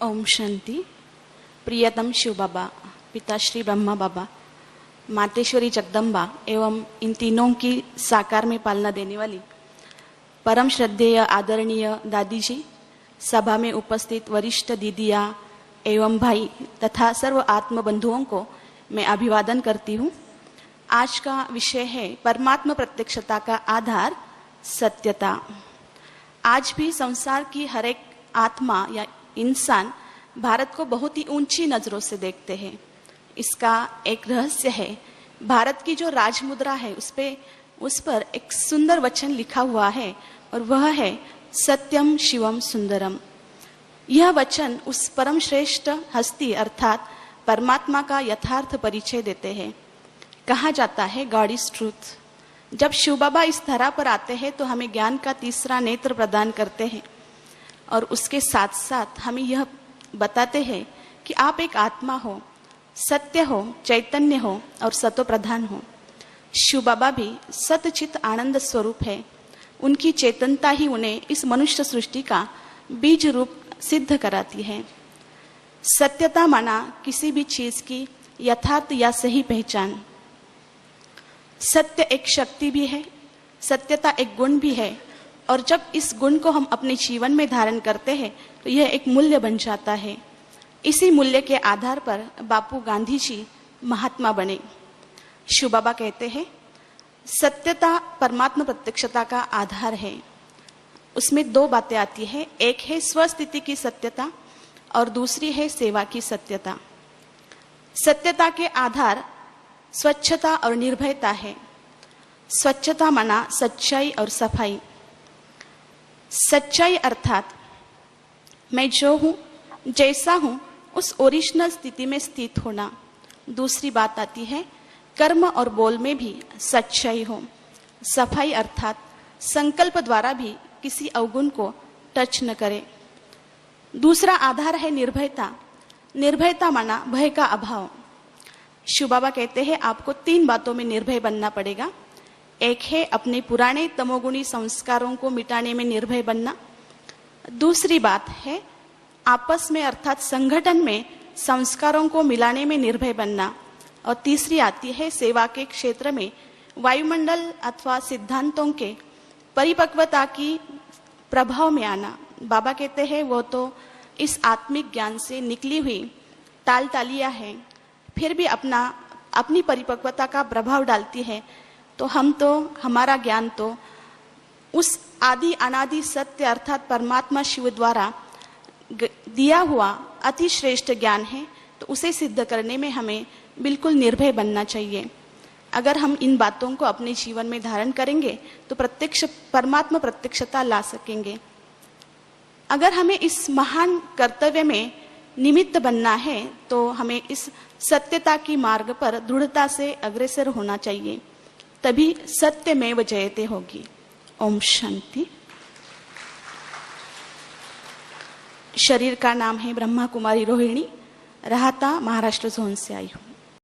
ओम शांति। प्रियतम शिव बाबा, पिताश्री ब्रह्मा बाबा, मातेश्वरी जगदम्बा एवं इन तीनों की साकार में पालना देने वाली परम श्रद्धेय आदरणीय दादी जी, सभा में उपस्थित वरिष्ठ दीदियाँ एवं भाई तथा सर्व आत्म बंधुओं को मैं अभिवादन करती हूँ। आज का विषय है परमात्मा प्रत्यक्षता का आधार सत्यता। आज भी संसार की हर एक आत्मा या इंसान भारत को बहुत ही ऊंची नजरों से देखते हैं। इसका एक रहस्य है, भारत की जो राजमुद्रा है उस पर एक सुंदर वचन लिखा हुआ है और वह है सत्यम शिवम सुंदरम। यह वचन उस परम श्रेष्ठ हस्ती अर्थात परमात्मा का यथार्थ परिचय देते हैं। कहा जाता है गॉड इज ट्रूथ। जब शिव बाबा इस धरा पर आते हैं तो हमें ज्ञान का तीसरा नेत्र प्रदान करते हैं और उसके साथ साथ हमें यह बताते हैं कि आप एक आत्मा हो, सत्य हो, चैतन्य हो और सतो प्रधान हो। शिव बाबा भी सतचित आनंद स्वरूप है। उनकी चेतनता ही उन्हें इस मनुष्य सृष्टि का बीज रूप सिद्ध कराती है। सत्यता माना किसी भी चीज की यथार्थ या सही पहचान। सत्य एक शक्ति भी है, सत्यता एक गुण भी है और जब इस गुण को हम अपने जीवन में धारण करते हैं तो यह एक मूल्य बन जाता है। इसी मूल्य के आधार पर बापू गांधी जी महात्मा बने। शिव बाबा कहते हैं सत्यता परमात्मा प्रत्यक्षता का आधार है। उसमें दो बातें आती है, एक है स्वस्थिति की सत्यता और दूसरी है सेवा की सत्यता। सत्यता के आधार स्वच्छता और निर्भयता है। स्वच्छता माना सच्चाई और सफाई। सच्चाई अर्थात मैं जो हूं, जैसा हूं, उस ओरिजिनल स्थिति में स्थित होना। दूसरी बात आती है कर्म और बोल में भी सच्चाई हो। सफाई अर्थात संकल्प द्वारा भी किसी अवगुण को टच न करे। दूसरा आधार है निर्भयता। निर्भयता माना भय का अभाव। शिव बाबा कहते हैं आपको 3 बातों में निर्भय बनना पड़ेगा। एक है अपने पुराने तमोगुणी संस्कारों को मिटाने में निर्भय बनना। दूसरी बात है आपस में अर्थात संगठन में संस्कारों को मिलाने में निर्भय बनना। और तीसरी आती है सेवा के क्षेत्र में वायुमंडल अथवा सिद्धांतों के परिपक्वता की प्रभाव में आना। बाबा कहते हैं वो तो इस आत्मिक ज्ञान से निकली हुई टालटालियां हैं, फिर भी अपनी परिपक्वता का प्रभाव डालती है। तो हमारा ज्ञान तो उस आदि अनादि सत्य अर्थात परमात्मा शिव द्वारा दिया हुआ अति श्रेष्ठ ज्ञान है। तो उसे सिद्ध करने में हमें बिल्कुल निर्भय बनना चाहिए। अगर हम इन बातों को अपने जीवन में धारण करेंगे तो परमात्मा प्रत्यक्षता ला सकेंगे। अगर हमें इस महान कर्तव्य में निमित्त बनना है तो हमें इस सत्यता की मार्ग पर दृढ़ता से अग्रसर होना चाहिए, तभी सत्यमेव जयते होगी। ओम शांति। शरीर का नाम है ब्रह्मा कुमारी रोहिणी, राहता महाराष्ट्र जोन से आई हूँ।